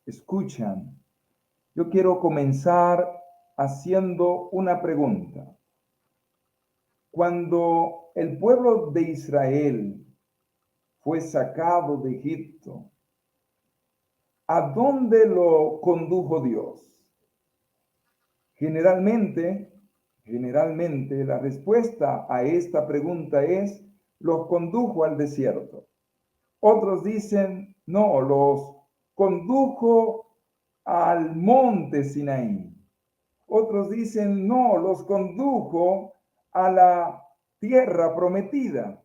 escuchan, yo quiero comenzar haciendo una pregunta. Cuando el pueblo de Israel fue sacado de Egipto, ¿a dónde lo condujo Dios? Generalmente la respuesta a esta pregunta es, los condujo al desierto. Otros dicen, no, los condujo al monte Sinaí. Otros dicen, no, los condujo a la tierra prometida.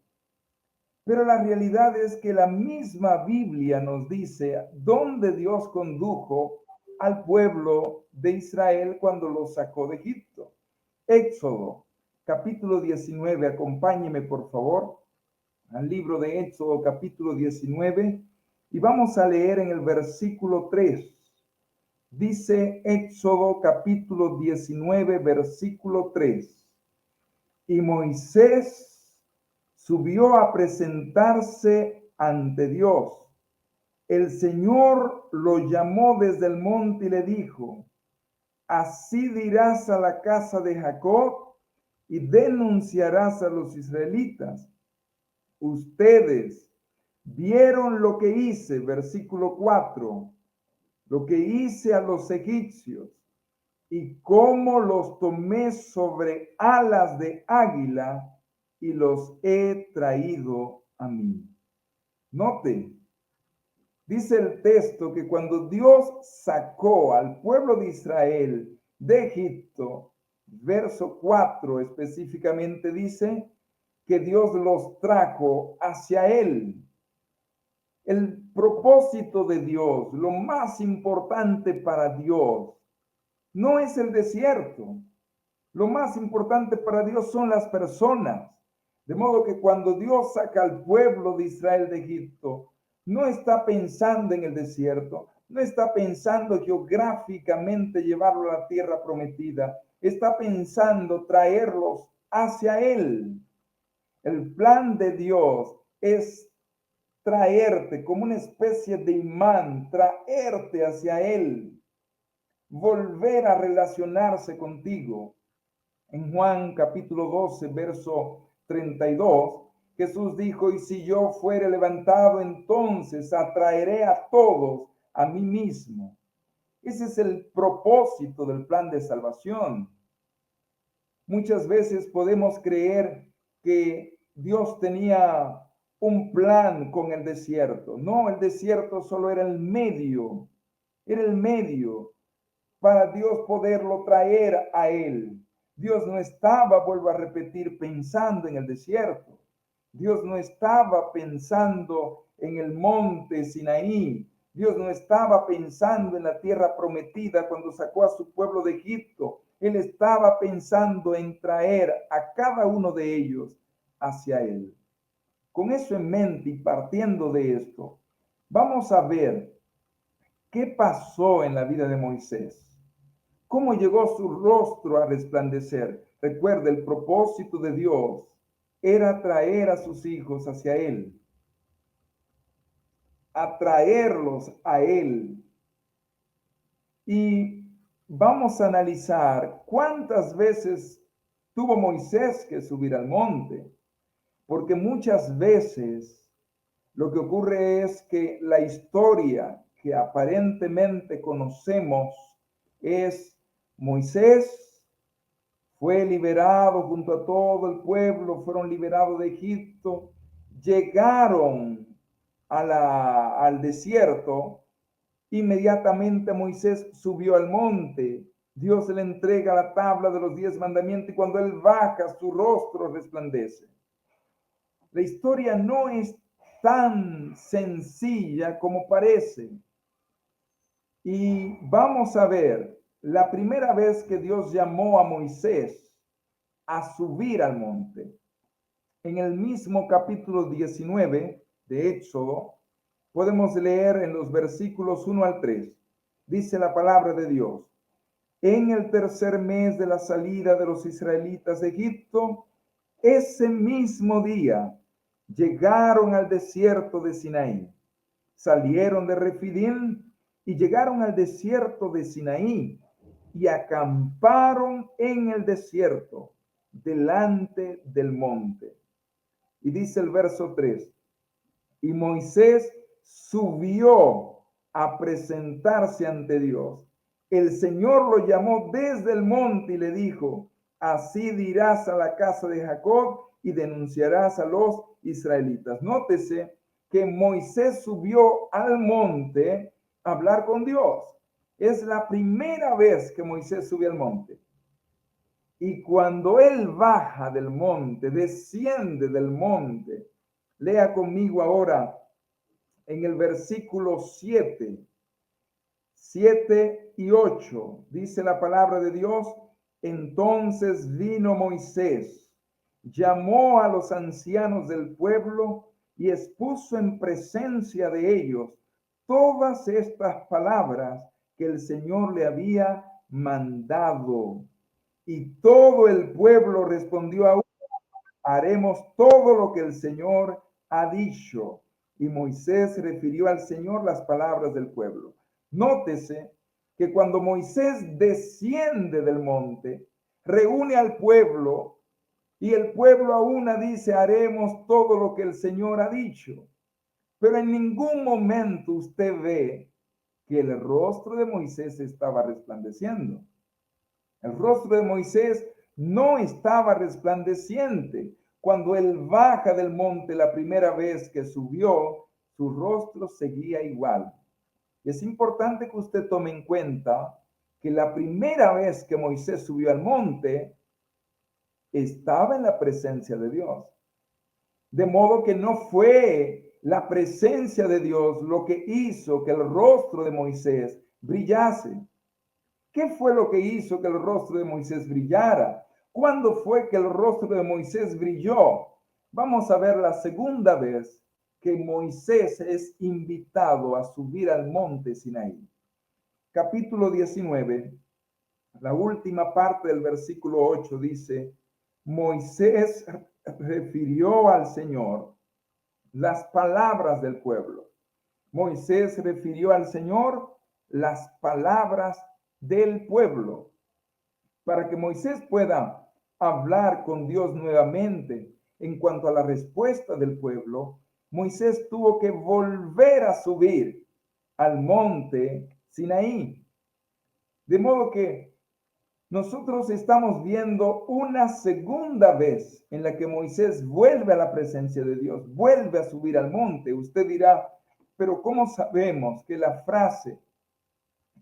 Pero la realidad es que la misma Biblia nos dice dónde Dios condujo al pueblo de Israel cuando lo sacó de Egipto. Éxodo, capítulo 19, acompáñeme por favor al libro de Éxodo, capítulo 19, y vamos a leer en el versículo 3. Dice Éxodo, capítulo 19, versículo 3. Y Moisés subió a presentarse ante Dios. El Señor lo llamó desde el monte y le dijo, así dirás a la casa de Jacob y denunciarás a los israelitas. Ustedes vieron lo que hice, versículo 4, lo que hice a los egipcios y cómo los tomé sobre alas de águila y los he traído a mí. Note, dice el texto que cuando Dios sacó al pueblo de Israel de Egipto, verso 4 específicamente dice que Dios los trajo hacia él. El propósito de Dios, lo más importante para Dios, no es el desierto. Lo más importante para Dios son las personas. De modo que cuando Dios saca al pueblo de Israel de Egipto, no está pensando en el desierto, no está pensando geográficamente llevarlo a la tierra prometida, está pensando traerlos hacia Él. El plan de Dios es traerte como una especie de imán, traerte hacia Él, volver a relacionarse contigo. En Juan capítulo 12, verso 32, Jesús dijo, y si yo fuere levantado, entonces atraeré a todos a mí mismo. Ese es el propósito del plan de salvación. Muchas veces podemos creer que Dios tenía un plan con el desierto. No, el desierto solo era el medio para Dios poderlo traer a él. Dios no estaba, vuelvo a repetir, pensando en el desierto. Dios no estaba pensando en el monte Sinaí. Dios no estaba pensando en la tierra prometida cuando sacó a su pueblo de Egipto. Él estaba pensando en traer a cada uno de ellos hacia él. Con eso en mente y partiendo de esto, vamos a ver qué pasó en la vida de Moisés. ¿Cómo llegó su rostro a resplandecer? Recuerda, el propósito de Dios era traer a sus hijos hacia Él, atraerlos a Él. Y vamos a analizar cuántas veces tuvo Moisés que subir al monte, porque muchas veces lo que ocurre es que la historia que aparentemente conocemos es Moisés fue liberado junto a todo el pueblo, fueron liberados de Egipto, llegaron al desierto, inmediatamente Moisés subió al monte, Dios le entrega la tabla de los 10 mandamientos y cuando él baja su rostro resplandece. La historia no es tan sencilla como parece. Y vamos a ver la primera vez que Dios llamó a Moisés a subir al monte. En el mismo capítulo 19 de Éxodo, podemos leer en los versículos 1 al 3. Dice la palabra de Dios. En el tercer mes de la salida de los israelitas de Egipto, ese mismo día llegaron al desierto de Sinaí. Salieron de Refidim y llegaron al desierto de Sinaí y acamparon en el desierto delante del monte. Y dice el verso 3, y Moisés subió a presentarse ante Dios. El Señor lo llamó desde el monte y le dijo, así dirás a la casa de Jacob y denunciarás a los israelitas. Nótese que Moisés subió al monte a hablar con Dios. Es la primera vez que Moisés sube al monte. Y cuando él baja del monte, desciende del monte, lea conmigo ahora en el versículo 7 y 8, dice la palabra de Dios, entonces vino Moisés, llamó a los ancianos del pueblo y expuso en presencia de ellos todas estas palabras que el Señor le había mandado. Y todo el pueblo respondió a haremos todo lo que el Señor ha dicho. Y Moisés refirió al Señor las palabras del pueblo. Nótese que cuando Moisés desciende del monte, reúne al pueblo y el pueblo a una dice, haremos todo lo que el Señor ha dicho. Pero en ningún momento usted ve que el rostro de Moisés estaba resplandeciendo. El rostro de Moisés no estaba resplandeciente. Cuando él baja del monte la primera vez que subió, su rostro seguía igual. Es importante que usted tome en cuenta que la primera vez que Moisés subió al monte, estaba en la presencia de Dios. De modo que no fue la presencia de Dios lo que hizo que el rostro de Moisés brillase. ¿Qué fue lo que hizo que el rostro de Moisés brillara? ¿Cuándo fue que el rostro de Moisés brilló? Vamos a ver la segunda vez que Moisés es invitado a subir al monte Sinaí. Capítulo 19, la última parte del versículo 8 dice, Moisés refirió al Señor las palabras del pueblo. Moisés refirió al Señor las palabras del pueblo. Para que Moisés pueda hablar con Dios nuevamente en cuanto a la respuesta del pueblo, Moisés tuvo que volver a subir al monte Sinaí. De modo que nosotros estamos viendo una segunda vez en la que Moisés vuelve a la presencia de Dios, vuelve a subir al monte. Usted dirá, pero ¿cómo sabemos que la frase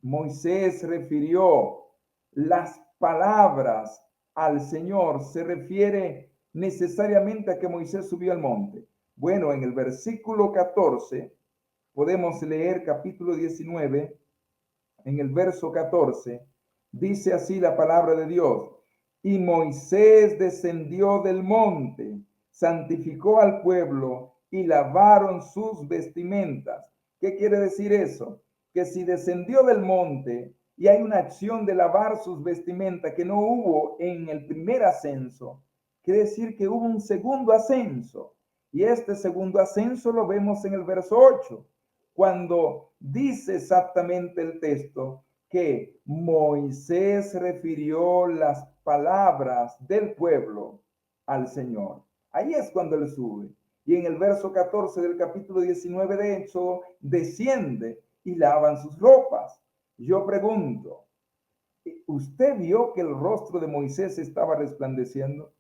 Moisés refirió las palabras al Señor se refiere necesariamente a que Moisés subió al monte? Bueno, en el versículo 14 podemos leer capítulo 19, en el verso 14, dice así la palabra de Dios, y Moisés descendió del monte, santificó al pueblo y lavaron sus vestimentas. ¿Qué quiere decir eso? Que si descendió del monte y hay una acción de lavar sus vestimentas que no hubo en el primer ascenso, quiere decir que hubo un segundo ascenso. Y este segundo ascenso lo vemos en el verso 8, cuando dice exactamente el texto que Moisés refirió las palabras del pueblo al Señor. Ahí es cuando él sube. Y en el verso 14 del capítulo 19 de Éxodo, desciende y lavan sus ropas. Yo pregunto, ¿usted vio que el rostro de Moisés estaba resplandeciendo?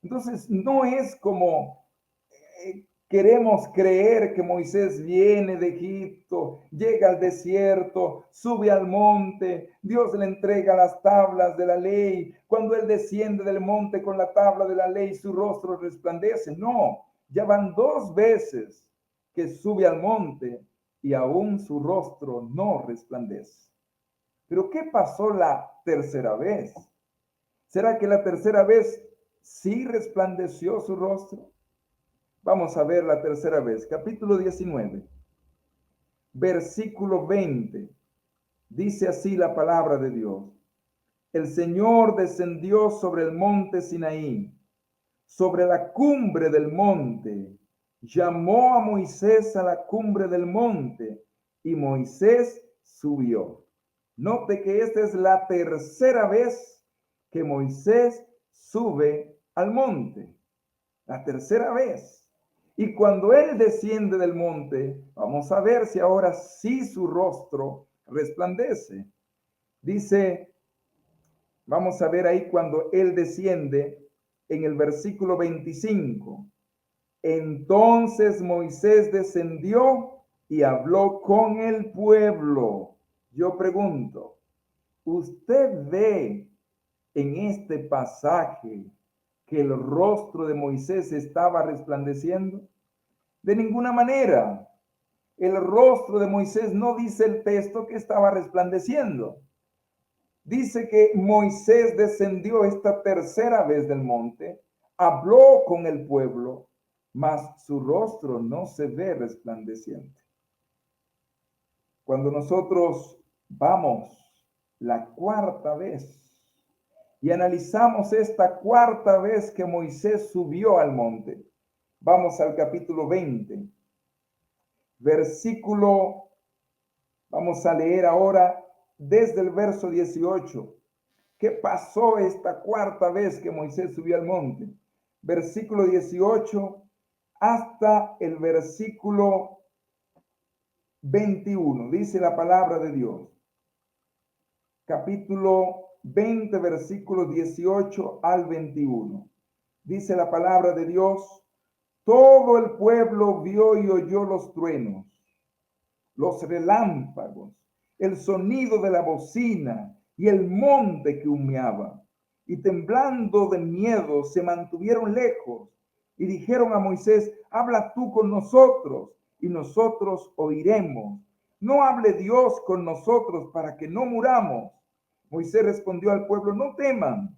Entonces, no es como queremos creer que Moisés viene de Egipto, llega al desierto, sube al monte, Dios le entrega las tablas de la ley. Cuando él desciende del monte con la tabla de la ley, su rostro resplandece. No, ya van dos veces que sube al monte y aún su rostro no resplandece. Pero ¿qué pasó la tercera vez? ¿Será que la tercera vez sí resplandeció su rostro? Vamos a ver la tercera vez, capítulo 19, versículo 20. Dice así la palabra de Dios. El Señor descendió sobre el monte Sinaí, sobre la cumbre del monte. Llamó a Moisés a la cumbre del monte y Moisés subió. Note que esta es la tercera vez que Moisés sube al monte. La tercera vez. Y cuando él desciende del monte, vamos a ver si ahora sí su rostro resplandece. Dice, vamos a ver ahí cuando él desciende en el versículo 25. Entonces Moisés descendió y habló con el pueblo. Yo pregunto, ¿usted ve en este pasaje que el rostro de Moisés estaba resplandeciendo? De ninguna manera. El rostro de Moisés no dice el texto que estaba resplandeciendo. Dice que Moisés descendió esta tercera vez del monte, habló con el pueblo, mas su rostro no se ve resplandeciente. Cuando nosotros vamos la cuarta vez y analizamos esta cuarta vez que Moisés subió al monte, vamos al capítulo 20, versículo, vamos a leer ahora desde el verso 18. ¿Qué pasó esta cuarta vez que Moisés subió al monte? Versículo 18 hasta el versículo 21. Dice la palabra de Dios. Capítulo 20, versículos 18 al 21. Dice la palabra de Dios. Todo el pueblo vio y oyó los truenos, los relámpagos, el sonido de la bocina y el monte que humeaba. Y temblando de miedo se mantuvieron lejos y dijeron a Moisés, habla tú con nosotros y nosotros oiremos. No hable Dios con nosotros para que no muramos. Moisés respondió al pueblo, no teman.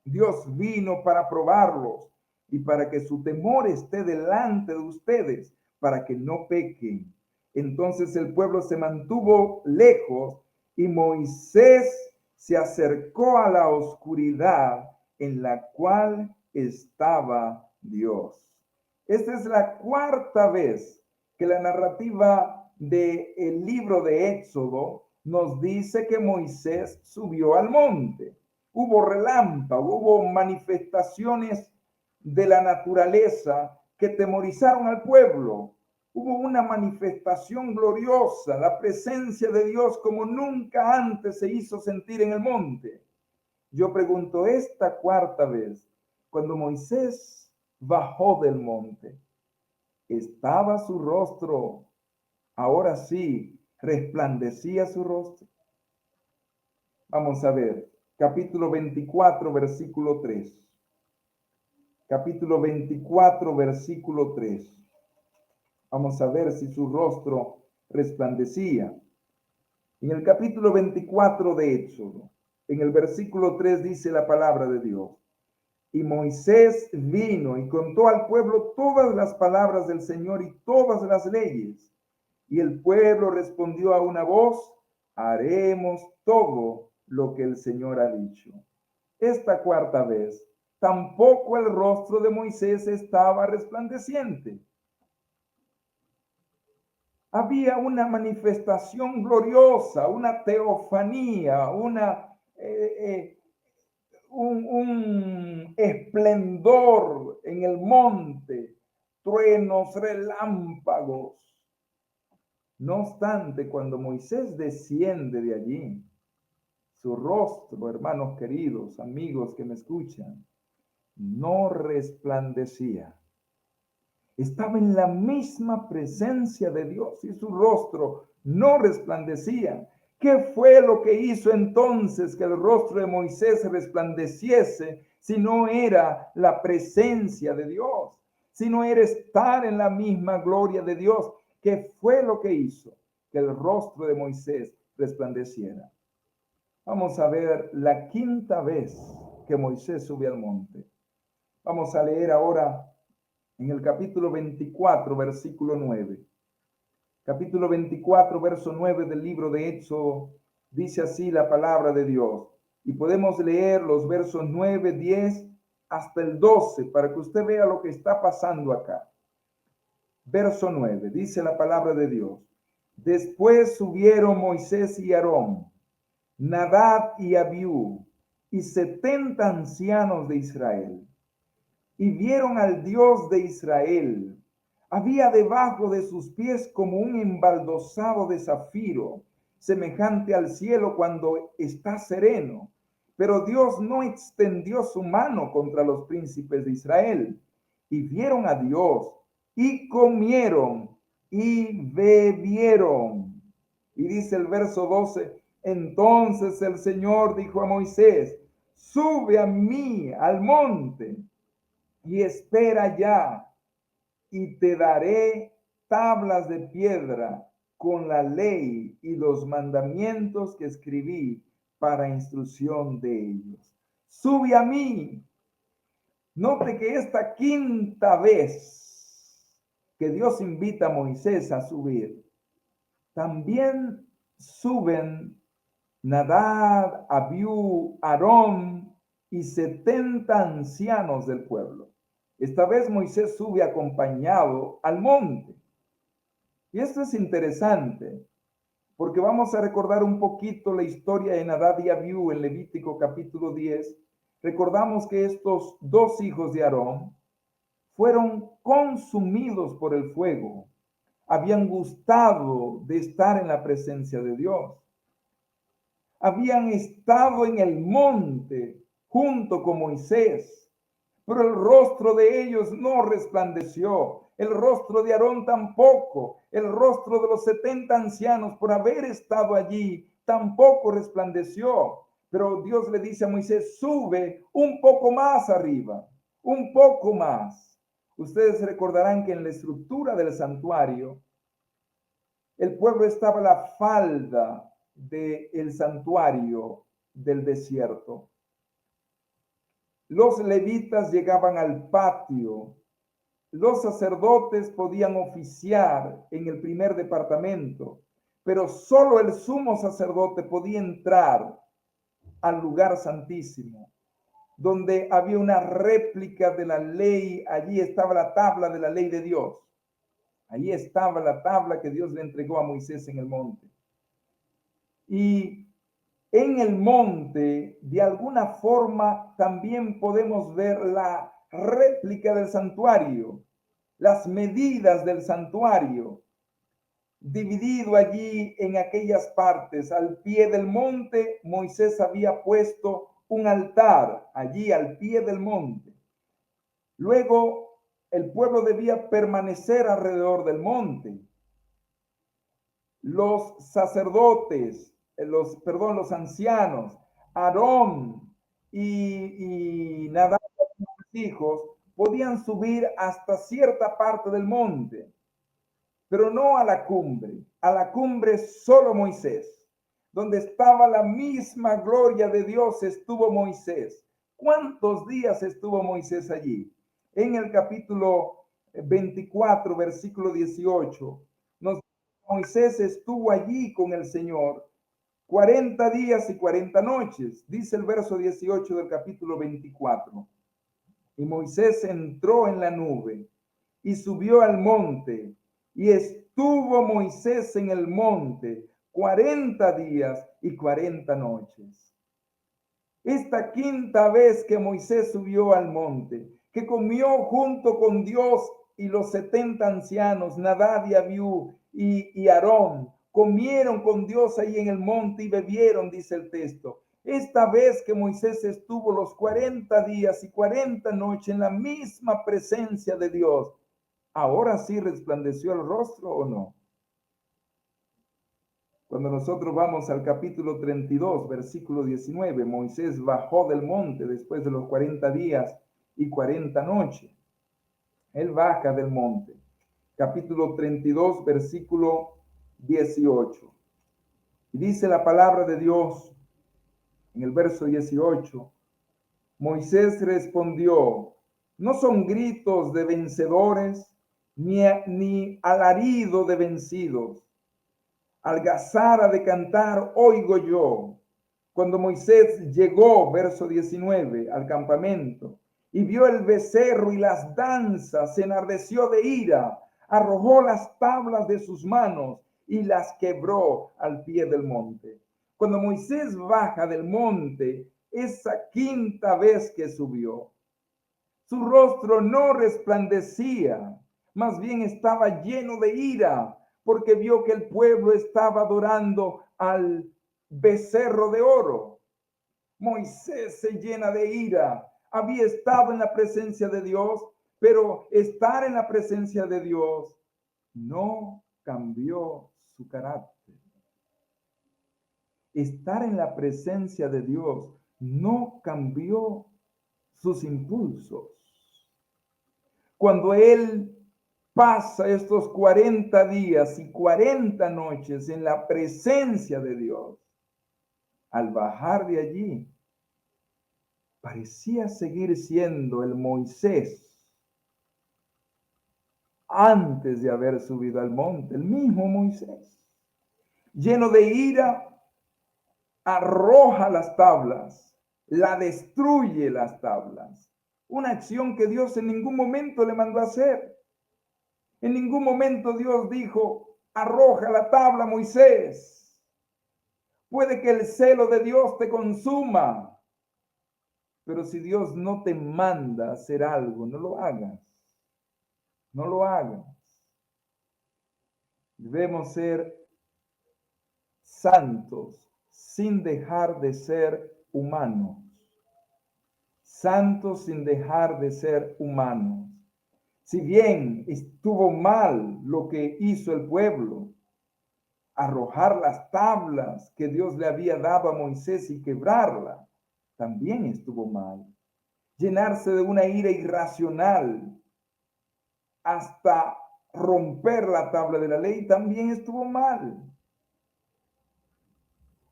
Dios vino para probarlos y para que su temor esté delante de ustedes, para que no pequen. Entonces el pueblo se mantuvo lejos y Moisés se acercó a la oscuridad en la cual estaba Dios. Esta es la cuarta vez que la narrativa del libro de Éxodo nos dice que Moisés subió al monte. Hubo relámpagos, hubo manifestaciones de la naturaleza que temorizaron al pueblo. Hubo una manifestación gloriosa, la presencia de Dios como nunca antes se hizo sentir en el monte. Yo pregunto, esta cuarta vez, cuando Moisés bajó del monte, ¿estaba su rostro, ahora sí, resplandecía su rostro? Vamos a ver, capítulo 24, versículo 3. Capítulo 24, versículo 3. Vamos a ver si su rostro resplandecía. En el capítulo 24 de Éxodo, en el versículo 3 dice la palabra de Dios. Y Moisés vino y contó al pueblo todas las palabras del Señor y todas las leyes. Y el pueblo respondió a una voz, haremos todo lo que el Señor ha dicho. Esta cuarta vez, tampoco el rostro de Moisés estaba resplandeciente. Había una manifestación gloriosa, una teofanía, un esplendor en el monte, truenos, relámpagos. No obstante, cuando Moisés desciende de allí, su rostro, hermanos queridos, amigos que me escuchan, no resplandecía. Estaba en la misma presencia de Dios y su rostro no resplandecía. ¿Qué fue lo que hizo entonces que el rostro de Moisés resplandeciese si no era la presencia de Dios? Si no era estar en la misma gloria de Dios. ¿Qué fue lo que hizo que el rostro de Moisés resplandeciera? Vamos a ver la quinta vez que Moisés sube al monte. Vamos a leer ahora en el capítulo 24, versículo 9. Capítulo 24, verso 9 del libro de Éxodo, dice así la palabra de Dios. Y podemos leer los versos 9, 10 hasta el 12 para que usted vea lo que está pasando acá. Verso 9, dice la palabra de Dios. Después subieron Moisés y Aarón, Nadab y Abiú, y 70 ancianos de Israel, y vieron al Dios de Israel. Había debajo de sus pies como un embaldosado de zafiro, semejante al cielo cuando está sereno. Pero Dios no extendió su mano contra los príncipes de Israel. Y vieron a Dios, y comieron, y bebieron. Y dice el verso 12, entonces el Señor dijo a Moisés, sube a mí al monte y espera ya, y te daré tablas de piedra con la ley y los mandamientos que escribí para instrucción de ellos. Sube a mí. Note que esta quinta vez que Dios invita a Moisés a subir, también suben Nadab, Abiú, Aarón y 70 ancianos del pueblo. Esta vez Moisés sube acompañado al monte. Y esto es interesante, porque vamos a recordar un poquito la historia de Nadab y Abiú en Levítico capítulo 10. Recordamos que estos dos hijos de Aarón fueron consumidos por el fuego. Habían gustado de estar en la presencia de Dios. Habían estado en el monte junto con Moisés, pero el rostro de ellos no resplandeció, el rostro de Aarón tampoco, el rostro de los 70 ancianos por haber estado allí tampoco resplandeció. Pero Dios le dice a Moisés, sube un poco más arriba, un poco más. Ustedes recordarán que en la estructura del santuario, el pueblo estaba a la falda del santuario del desierto. Los levitas llegaban al patio. Los sacerdotes podían oficiar en el primer departamento, pero solo el sumo sacerdote podía entrar al lugar santísimo, donde había una réplica de la ley. Allí estaba la tabla de la ley de Dios. Allí estaba la tabla que Dios le entregó a Moisés en el monte. Y en el monte, de alguna forma, también podemos ver la réplica del santuario, las medidas del santuario, dividido allí en aquellas partes. Al pie del monte, Moisés había puesto un altar allí al pie del monte. Luego, el pueblo debía permanecer alrededor del monte. Los sacerdotes, los ancianos, Aarón y Nadab, sus hijos, podían subir hasta cierta parte del monte, pero no a la cumbre. A la cumbre solo Moisés. Donde estaba la misma gloria de Dios estuvo Moisés. ¿Cuántos días estuvo Moisés allí? En el capítulo 24, versículo 18, Moisés estuvo allí con el Señor 40 días y 40 noches, dice el verso 18 del capítulo 24. Y Moisés entró en la nube y subió al monte, y estuvo Moisés en el monte 40 días y 40 noches. Esta quinta vez que Moisés subió al monte, que comió junto con Dios y los 70 ancianos, Nadab y Abiú y Aarón, comieron con Dios ahí en el monte y bebieron, dice el texto. Esta vez que Moisés estuvo los 40 días y 40 noches en la misma presencia de Dios, ¿ahora sí resplandeció el rostro o no? Cuando nosotros vamos al capítulo 32, versículo 19, Moisés bajó del monte después de los 40 días y 40 noches. Él baja del monte. Capítulo 32, versículo 18. Y dice la palabra de Dios en el verso 18. Moisés respondió, no son gritos de vencedores, ni alarido de vencidos. Algazara de cantar oigo yo. Cuando Moisés llegó, verso 19, al campamento y vio el becerro y las danzas, se enardeció de ira, arrojó las tablas de sus manos y las quebró al pie del monte. Cuando Moisés baja del monte, esa quinta vez que subió, su rostro no resplandecía, más bien estaba lleno de ira, porque vio que el pueblo estaba adorando al becerro de oro. Moisés se llena de ira. Había estado en la presencia de Dios, pero estar en la presencia de Dios no cambió su carácter. Estar en la presencia de Dios no cambió sus impulsos. Cuando él pasa estos 40 días y 40 noches en la presencia de Dios, al bajar de allí, parecía seguir siendo el Moisés antes de haber subido al monte, el mismo Moisés. Lleno de ira, arroja las tablas, la destruye las tablas. Una acción que Dios en ningún momento le mandó a hacer. En ningún momento Dios dijo, arroja la tabla, Moisés. Puede que el celo de Dios te consuma, pero si Dios no te manda a hacer algo, no lo hagas. No lo hagas. Debemos ser santos sin dejar de ser humanos. Santos sin dejar de ser humanos. Si bien estuvo mal lo que hizo el pueblo, arrojar las tablas que Dios le había dado a Moisés y quebrarla, también estuvo mal. Llenarse de una ira irracional hasta romper la tabla de la ley también estuvo mal.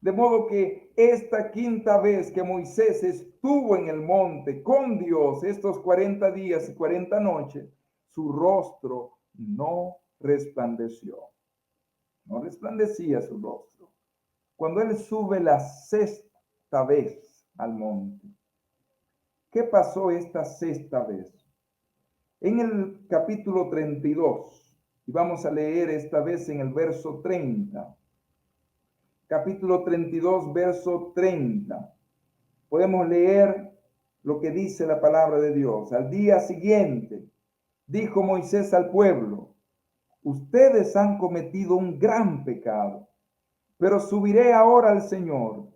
De modo que esta quinta vez que Moisés estuvo en el monte con Dios, estos 40 días y 40 noches, su rostro no resplandeció. No resplandecía su rostro. Cuando él sube la sexta vez al monte, ¿qué pasó esta sexta vez? En el capítulo 32, y vamos a leer esta vez en el verso 30. Capítulo 32, verso 30. Podemos leer lo que dice la palabra de Dios. Al día siguiente, dijo Moisés al pueblo, ustedes han cometido un gran pecado, pero subiré ahora al Señor.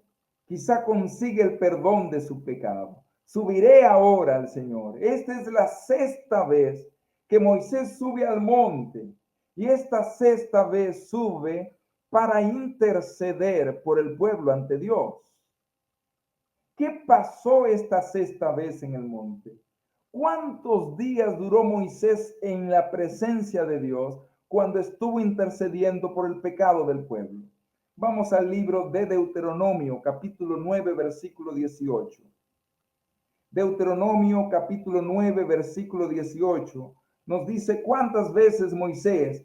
Quizá consiga el perdón de su pecado. Subiré ahora al Señor. Esta es la sexta vez que Moisés sube al monte. Y esta sexta vez sube para interceder por el pueblo ante Dios. ¿Qué pasó esta sexta vez en el monte? ¿Cuántos días duró Moisés en la presencia de Dios cuando estuvo intercediendo por el pecado del pueblo? Vamos al libro de Deuteronomio, capítulo 9, versículo 18. Deuteronomio, capítulo 9, versículo 18, nos dice cuántas veces Moisés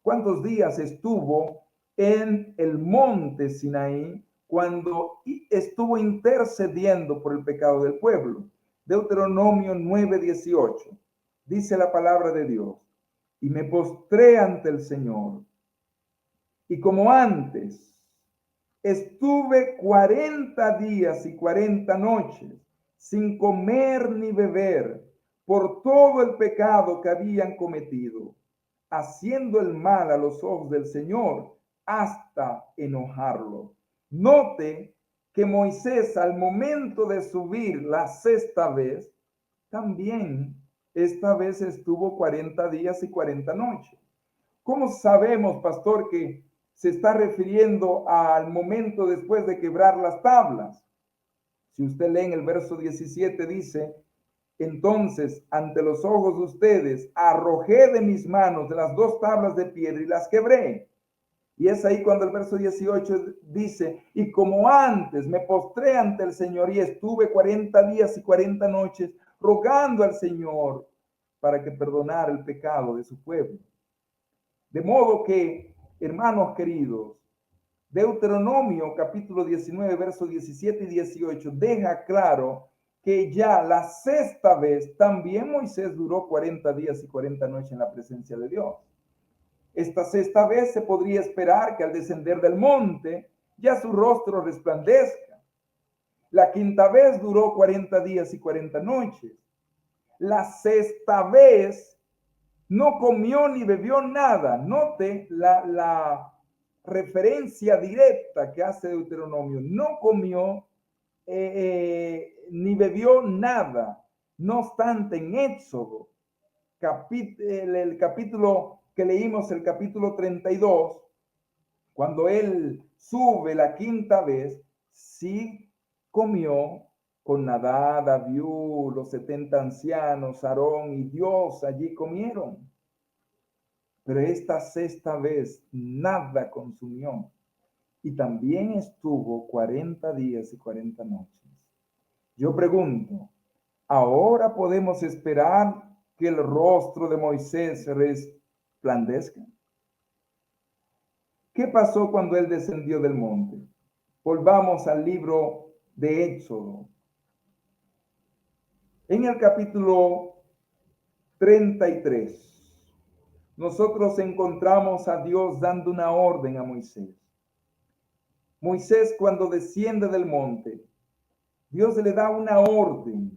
cuántos días estuvo en el monte Sinaí cuando estuvo intercediendo por el pecado del pueblo. Deuteronomio 9, 18. Dice la palabra de Dios, y me postré ante el Señor. Y como antes, estuve 40 días y 40 noches sin comer ni beber por todo el pecado que habían cometido, haciendo el mal a los ojos del Señor hasta enojarlo. Note que Moisés al momento de subir la sexta vez, también esta vez estuvo 40 días y 40 noches. ¿Cómo sabemos, pastor, que se está refiriendo al momento después de quebrar las tablas? Si usted lee en el verso 17, dice, entonces ante los ojos de ustedes arrojé de mis manos de las dos tablas de piedra y las quebré. Y es ahí cuando el verso 18 dice, y como antes me postré ante el Señor y estuve 40 días y 40 noches rogando al Señor para que perdonara el pecado de su pueblo. De modo que, hermanos queridos, Deuteronomio capítulo 19, versos 17 y 18 deja claro que ya la sexta vez también Moisés duró 40 días y 40 noches en la presencia de Dios. Esta sexta vez se podría esperar que al descender del monte ya su rostro resplandezca. La quinta vez duró 40 días y 40 noches. La sexta vez no comió ni bebió nada. Note la referencia directa que hace Deuteronomio. No comió ni bebió nada. No obstante, en Éxodo, el capítulo que leímos, el capítulo 32, cuando él sube la quinta vez, sí comió con Nadab, Abiú, los 70 ancianos, Aarón y Dios allí comieron. Pero esta sexta vez nada consumió. Y también estuvo 40 días y 40 noches. Yo pregunto, ¿ahora podemos esperar que el rostro de Moisés resplandezca? ¿Qué pasó cuando él descendió del monte? Volvamos al libro de Éxodo. En el capítulo 33, nosotros encontramos a Dios dando una orden a Moisés. Moisés, cuando desciende del monte, Dios le da una orden.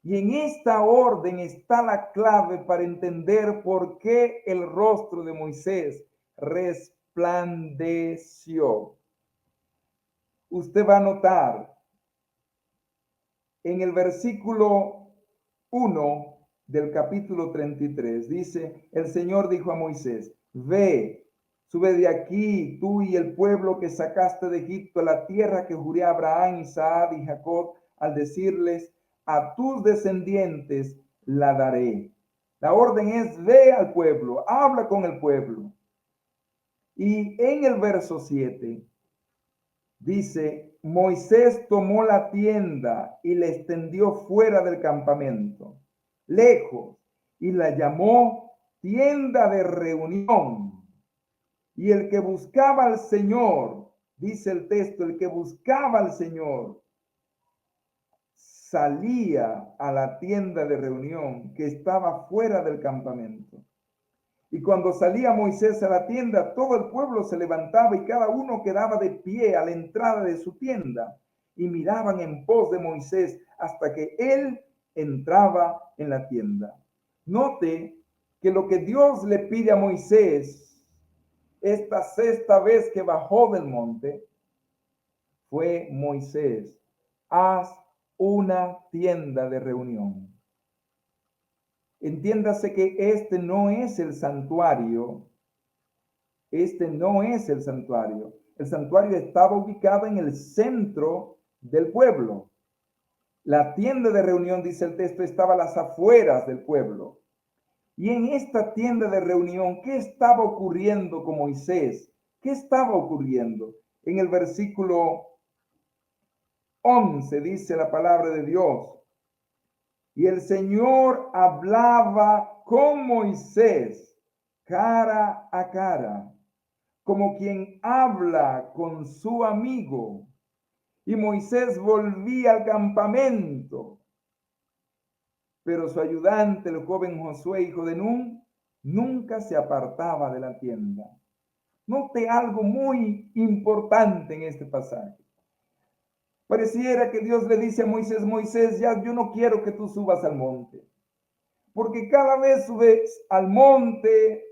Y en esta orden está la clave para entender por qué el rostro de Moisés resplandeció. Usted va a notar en el versículo 1 del capítulo 33, dice, el Señor dijo a Moisés, ve, sube de aquí tú y el pueblo que sacaste de Egipto a la tierra que juré a Abraham, Isaac y Jacob, al decirles, a tus descendientes la daré. La orden es, ve al pueblo, habla con el pueblo. Y en el verso 7 dice, Moisés tomó la tienda y la extendió fuera del campamento, lejos, y la llamó tienda de reunión. Y el que buscaba al Señor, dice el texto, el que buscaba al Señor, salía a la tienda de reunión que estaba fuera del campamento. Y cuando salía Moisés a la tienda, todo el pueblo se levantaba y cada uno quedaba de pie a la entrada de su tienda y miraban en pos de Moisés hasta que él entraba en la tienda. Note que lo que Dios le pide a Moisés esta sexta vez que bajó del monte fue: Moisés, haz una tienda de reunión. Entiéndase que este no es el santuario. Este no es el santuario. El santuario estaba ubicado en el centro del pueblo. La tienda de reunión, dice el texto, estaba a las afueras del pueblo. Y en esta tienda de reunión, ¿qué estaba ocurriendo con Moisés? ¿Qué estaba ocurriendo? En el versículo 11 dice la palabra de Dios. Y el Señor hablaba con Moisés cara a cara, como quien habla con su amigo. Y Moisés volvía al campamento, pero su ayudante, el joven Josué, hijo de Nun, nunca se apartaba de la tienda. Note algo muy importante en este pasaje. Pareciera que Dios le dice a Moisés, Moisés, ya yo no quiero que tú subas al monte, porque cada vez subes al monte,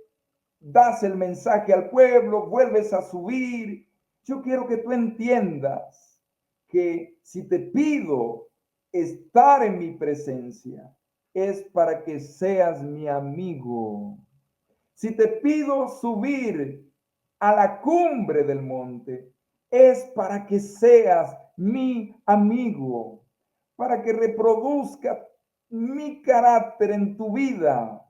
das el mensaje al pueblo, vuelves a subir. Yo quiero que tú entiendas que si te pido estar en mi presencia, es para que seas mi amigo. Si te pido subir a la cumbre del monte, es para que seas mi amigo, para que reproduzca mi carácter en tu vida.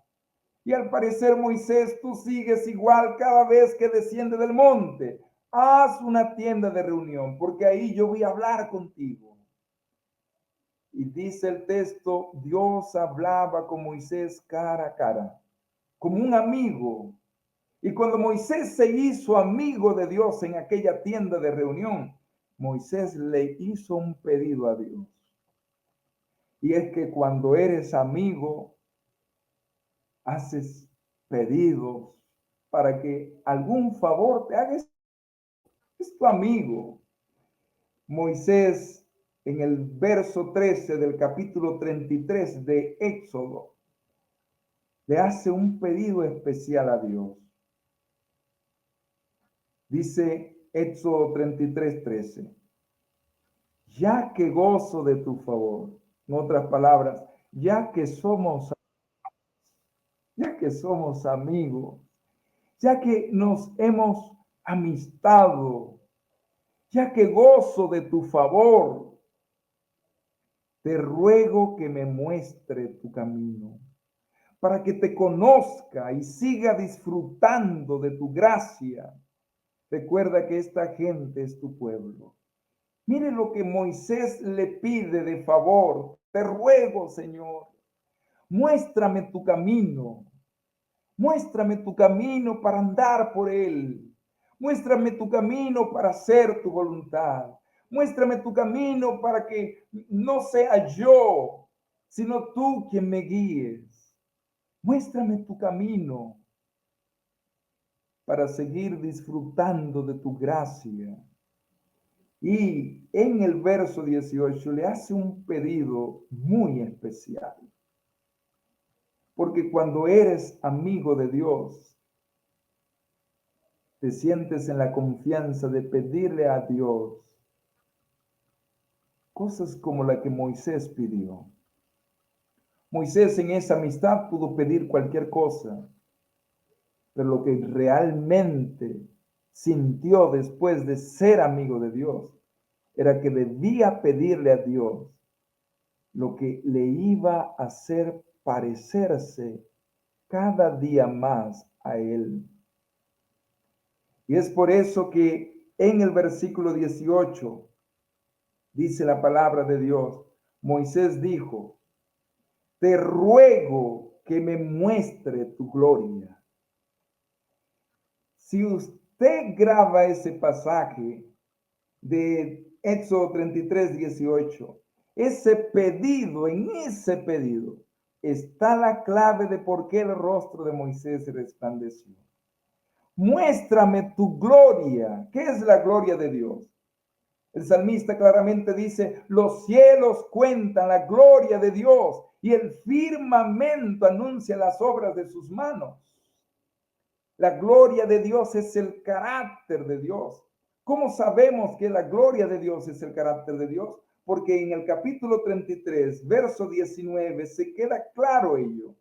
Y al parecer, Moisés, tú sigues igual cada vez que desciende del monte. Haz una tienda de reunión, porque ahí yo voy a hablar contigo. Y dice el texto, Dios hablaba con Moisés cara a cara, como un amigo. Y cuando Moisés se hizo amigo de Dios en aquella tienda de reunión, Moisés le hizo un pedido a Dios. Y es que cuando eres amigo, haces pedidos para que algún favor te haga. Es tu amigo. Moisés, en el verso 13 del capítulo 33 de Éxodo, le hace un pedido especial a Dios. Dice Éxodo 33:13, ya que gozo de tu favor, en otras palabras, ya que somos amigos, ya que nos hemos amistado, ya que gozo de tu favor, te ruego que me muestre tu camino, para que te conozca y siga disfrutando de tu gracia. Recuerda que esta gente es tu pueblo. Mire lo que Moisés le pide de favor. Te ruego, Señor, muéstrame tu camino. Muéstrame tu camino para andar por él. Muéstrame tu camino para hacer tu voluntad. Muéstrame tu camino para que no sea yo, sino tú quien me guíes. Muéstrame tu camino para seguir disfrutando de tu gracia. Y en el verso 18 le hace un pedido muy especial. Porque cuando eres amigo de Dios, te sientes en la confianza de pedirle a Dios cosas como la que Moisés pidió. Moisés en esa amistad pudo pedir cualquier cosa, pero lo que realmente sintió después de ser amigo de Dios era que debía pedirle a Dios lo que le iba a hacer parecerse cada día más a él. Y es por eso que en el versículo 18 dice la palabra de Dios, Moisés dijo, te ruego que me muestre tu gloria. Si usted graba ese pasaje de Éxodo 33:18, en ese pedido, está la clave de por qué el rostro de Moisés resplandeció. Muéstrame tu gloria. ¿Qué es la gloria de Dios? El salmista claramente dice, los cielos cuentan la gloria de Dios y el firmamento anuncia las obras de sus manos. La gloria de Dios es el carácter de Dios. ¿Cómo sabemos que la gloria de Dios es el carácter de Dios? Porque en el capítulo 33, verso 19, se queda claro ello.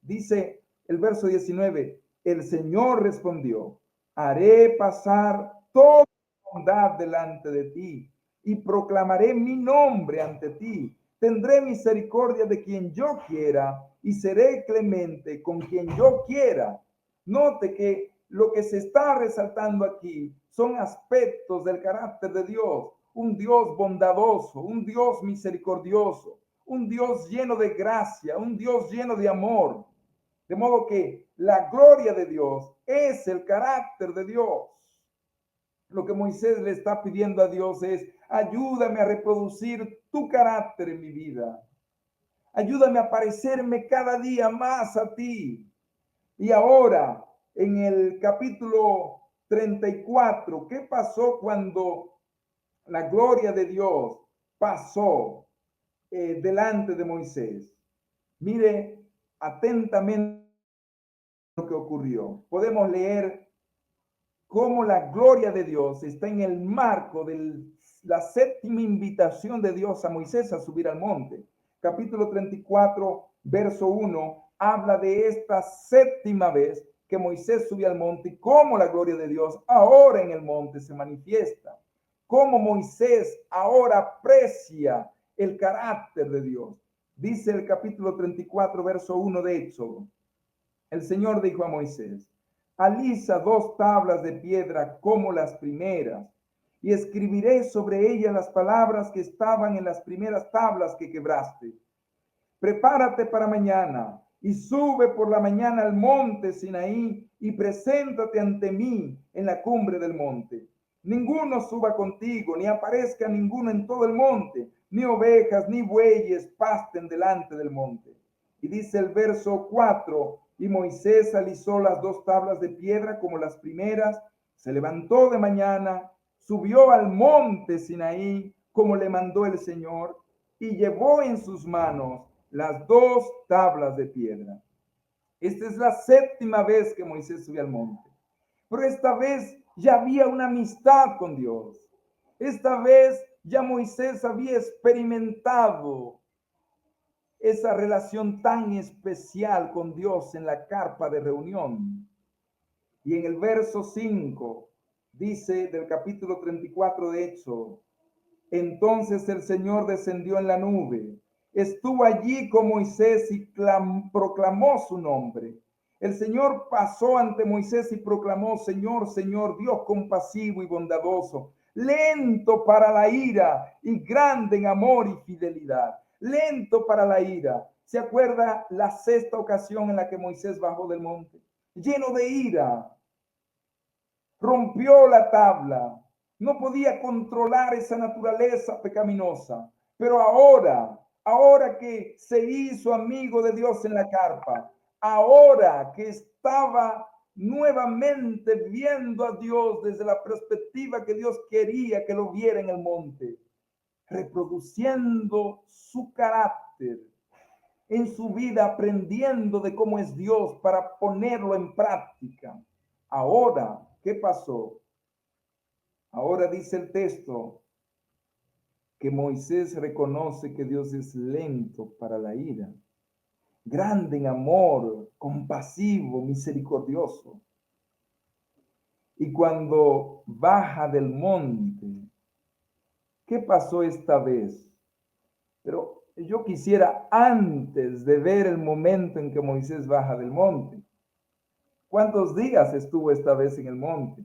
Dice el verso 19, el Señor respondió, haré pasar toda bondad delante de ti y proclamaré mi nombre ante ti. Tendré misericordia de quien yo quiera y seré clemente con quien yo quiera. Note que lo que se está resaltando aquí son aspectos del carácter de Dios. Un Dios bondadoso, un Dios misericordioso, un Dios lleno de gracia, un Dios lleno de amor. De modo que la gloria de Dios es el carácter de Dios. Lo que Moisés le está pidiendo a Dios es, ayúdame a reproducir tu carácter en mi vida. Ayúdame a parecerme cada día más a ti. Y ahora, en el capítulo 34, ¿qué pasó cuando la gloria de Dios pasó delante de Moisés? Mire atentamente lo que ocurrió. Podemos leer cómo la gloria de Dios está en el marco de la séptima invitación de Dios a Moisés a subir al monte. Capítulo 34, verso 1, habla de esta séptima vez que Moisés subió al monte y cómo la gloria de Dios ahora en el monte se manifiesta. Cómo Moisés ahora aprecia el carácter de Dios. Dice el capítulo 34, verso 1 de Éxodo. El Señor dijo a Moisés, alisa 2 tablas de piedra como las primeras, y escribiré sobre ellas las palabras que estaban en las primeras tablas que quebraste. Prepárate para mañana y sube por la mañana al monte Sinaí y preséntate ante mí en la cumbre del monte. Ninguno suba contigo, ni aparezca ninguno en todo el monte, ni ovejas ni bueyes pasten delante del monte. Y dice el verso 4, Y Moisés alisó las dos tablas de piedra como las primeras, se levantó de mañana, subió al monte Sinaí como le mandó el Señor, y llevó en sus manos las dos tablas de piedra. Esta es la séptima vez que Moisés subió al monte. Pero esta vez ya había una amistad con Dios. Esta vez ya Moisés había experimentado esa relación tan especial con Dios en la carpa de reunión. Y en el verso 5 dice del capítulo 34 de Éxodo: entonces el Señor descendió en la nube, estuvo allí con Moisés y proclamó su nombre. El Señor pasó ante Moisés y proclamó: Señor, Señor, Dios compasivo y bondadoso, lento para la ira y grande en amor y fidelidad. Lento para la ira. ¿Se acuerda la sexta ocasión en la que Moisés bajó del monte? Lleno de ira, rompió la tabla, no podía controlar esa naturaleza pecaminosa, pero ahora que se hizo amigo de Dios en la carpa, ahora que estaba nuevamente viendo a Dios desde la perspectiva que Dios quería que lo viera en el monte, reproduciendo su carácter en su vida, aprendiendo de cómo es Dios para ponerlo en práctica. Ahora, ¿qué pasó? Ahora dice el texto que Moisés reconoce que Dios es lento para la ira, grande en amor, compasivo, misericordioso. Y cuando baja del monte, ¿qué pasó esta vez? Pero yo quisiera, antes de ver el momento en que Moisés baja del monte, ¿cuántos días estuvo esta vez en el monte?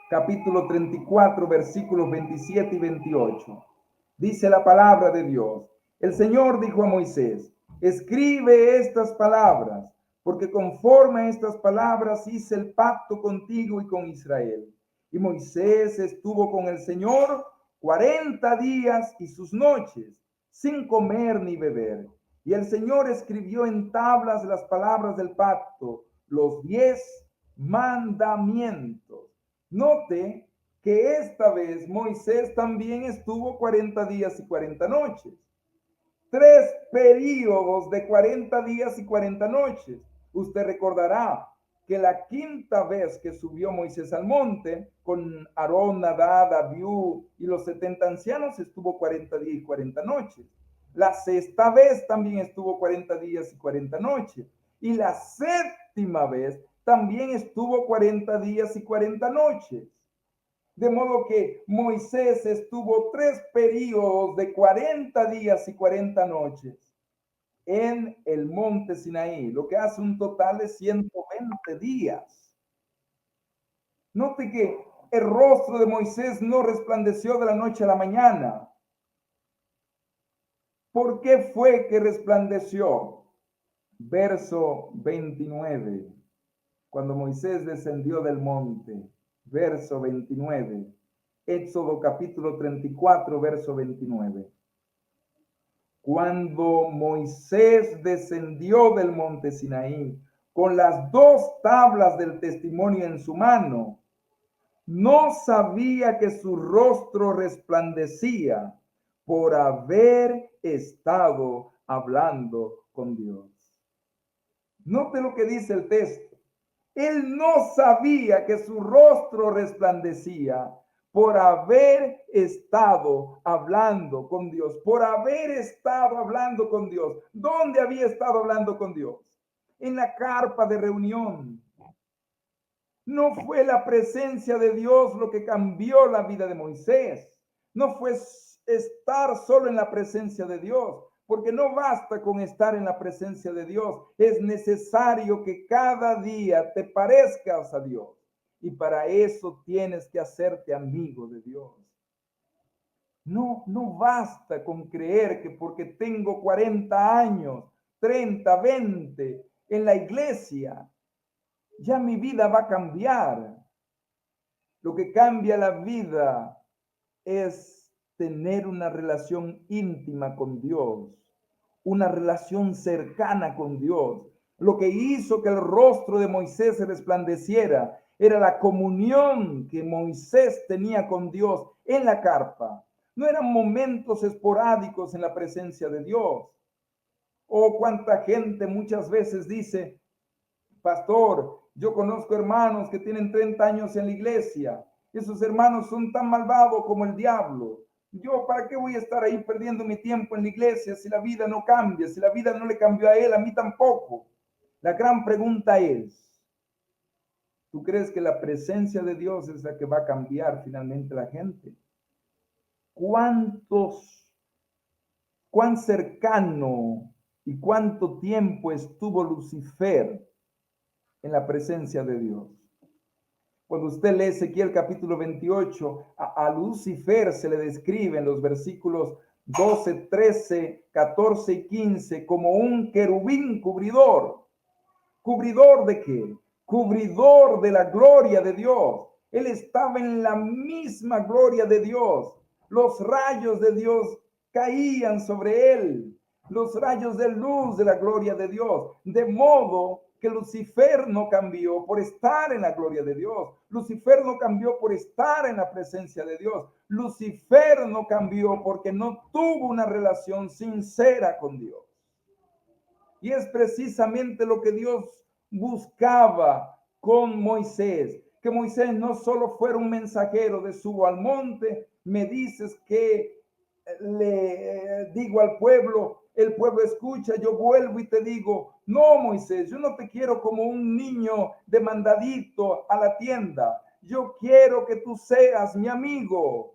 Capítulo 34, versículos 27 y 28. Dice la palabra de Dios: el Señor dijo a Moisés: escribe estas palabras, porque conforme a estas palabras hice el pacto contigo y con Israel. Y Moisés estuvo con el Señor 40 días y sus noches, sin comer ni beber. Y el Señor escribió en tablas las palabras del pacto, los 10 mandamientos. Note que esta vez Moisés también estuvo 40 días y 40 noches. 3 períodos de 40 días y 40 noches. Usted recordará que la quinta vez que subió Moisés al monte con Aarón, Nadab, Abiú y los 70 ancianos estuvo 40 días y 40 noches. La sexta vez también estuvo 40 días y 40 noches. Y la séptima vez también estuvo 40 días y 40 noches. De modo que Moisés estuvo 3 períodos de 40 días y 40 noches en el monte Sinaí, lo que hace un total de 120 días. Note que el rostro de Moisés no resplandeció de la noche a la mañana. ¿Por qué fue que resplandeció? Verso 29. Cuando Moisés descendió del monte, verso 29. Éxodo capítulo 34, verso 29. Cuando Moisés descendió del monte Sinaí con las dos tablas del testimonio en su mano, no sabía que su rostro resplandecía por haber estado hablando con Dios. Note lo que dice el texto. Él no sabía que su rostro resplandecía por haber estado hablando con Dios, por haber estado hablando con Dios. ¿Dónde había estado hablando con Dios? En la carpa de reunión. No fue la presencia de Dios lo que cambió la vida de Moisés. No fue estar solo en la presencia de Dios, porque no basta con estar en la presencia de Dios. Es necesario que cada día te parezcas a Dios. Y para eso tienes que hacerte amigo de Dios. No basta con creer que porque tengo 40 años, 30, 20 en la iglesia, ya mi vida va a cambiar. Lo que cambia la vida es tener una relación íntima con Dios, una relación cercana con Dios. Lo que hizo que el rostro de Moisés resplandeciera era la comunión que Moisés tenía con Dios en la carpa. No eran momentos esporádicos en la presencia de Dios. Oh, cuánta gente muchas veces dice: pastor, yo conozco hermanos que tienen 30 años en la iglesia. Esos hermanos son tan malvados como el diablo. Yo, ¿para qué voy a estar ahí perdiendo mi tiempo en la iglesia si la vida no cambia? Si la vida no le cambió a él, a mí tampoco. La gran pregunta es, ¿tú crees que la presencia de Dios es la que va a cambiar finalmente la gente? ¿Cuán cercano y cuánto tiempo estuvo Lucifer en la presencia de Dios? Cuando usted lee Ezequiel capítulo 28, a Lucifer se le describe en los versículos 12, 13, 14 y 15 como un querubín cubridor. ¿Cubridor de qué? Cubridor de la gloria de Dios. Él estaba en la misma gloria de Dios. Los rayos de Dios caían sobre él. Los rayos de luz de la gloria de Dios. De modo que Lucifer no cambió por estar en la gloria de Dios. Lucifer no cambió por estar en la presencia de Dios. Lucifer no cambió porque no tuvo una relación sincera con Dios. Y es precisamente lo que Dios buscaba con Moisés. Que Moisés no solo fuera un mensajero de subo al monte, me dices que le digo al pueblo, el pueblo escucha, yo vuelvo y te digo, no, Moisés, yo no te quiero como un niño demandadito a la tienda. Yo quiero que tú seas mi amigo.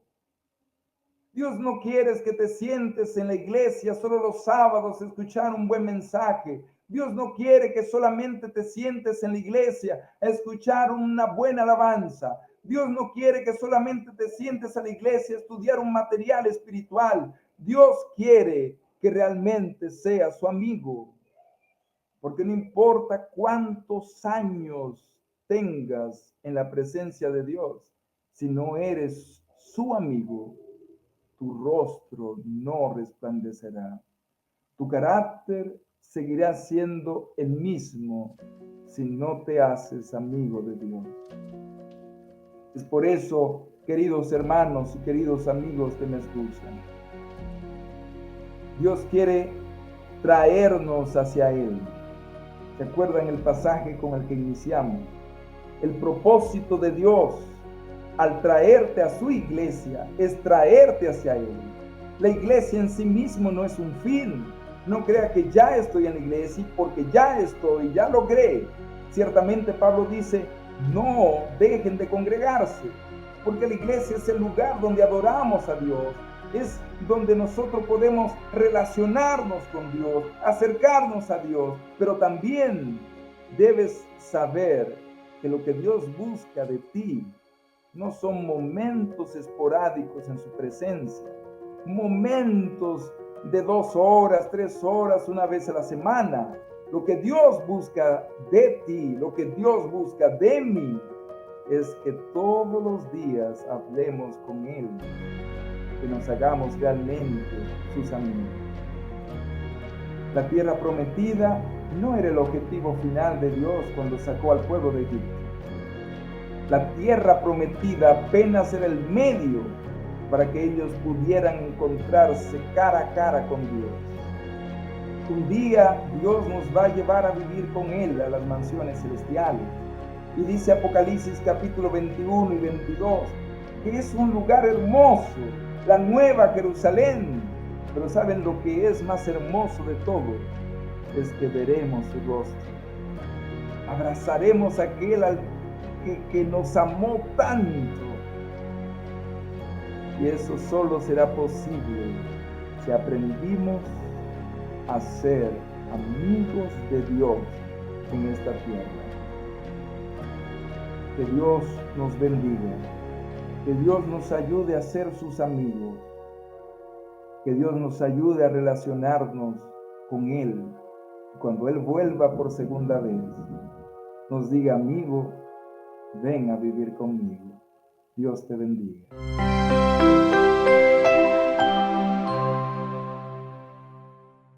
Dios no quiere que te sientes en la iglesia solo los sábados a escuchar un buen mensaje. Dios no quiere que solamente te sientes en la iglesia a escuchar una buena alabanza. Dios no quiere que solamente te sientes a la iglesia a estudiar un material espiritual. Dios quiere que realmente seas su amigo. Porque no importa cuántos años tengas en la presencia de Dios, si no eres su amigo, tu rostro no resplandecerá. Tu carácter seguirá siendo el mismo si no te haces amigo de Dios. Es por eso, queridos hermanos y queridos amigos que me escuchan, Dios quiere traernos hacia Él. ¿Se acuerdan el pasaje con el que iniciamos? El propósito de Dios al traerte a su iglesia es traerte hacia Él. La iglesia en sí mismo no es un fin. No crea que ya estoy en la iglesia porque ya estoy, ya logré. Ciertamente Pablo dice, no dejen de congregarse, porque la iglesia es el lugar donde adoramos a Dios. Es donde nosotros podemos relacionarnos con Dios, acercarnos a Dios, pero también debes saber que lo que Dios busca de ti no son momentos esporádicos en su presencia, momentos de 2 horas, 3 horas, una vez a la semana. Lo que Dios busca de ti, lo que Dios busca de mí, es que todos los días hablemos con Él, que nos hagamos realmente sus amigos. La tierra prometida no era el objetivo final de Dios cuando sacó al pueblo de Egipto. La tierra prometida apenas era el medio para que ellos pudieran encontrarse cara a cara con Dios. Un día Dios nos va a llevar a vivir con Él a las mansiones celestiales. Y dice Apocalipsis capítulo 21 y 22, que es un lugar hermoso, la nueva Jerusalén. Pero ¿saben lo que es más hermoso de todo? Es que veremos su rostro. Abrazaremos a aquel que nos amó tanto. Y eso solo será posible si aprendimos a ser amigos de Dios en esta tierra. Que Dios nos bendiga. Que Dios nos ayude a ser sus amigos. Que Dios nos ayude a relacionarnos con Él. Cuando Él vuelva por segunda vez, nos diga, amigo, ven a vivir conmigo. Dios te bendiga.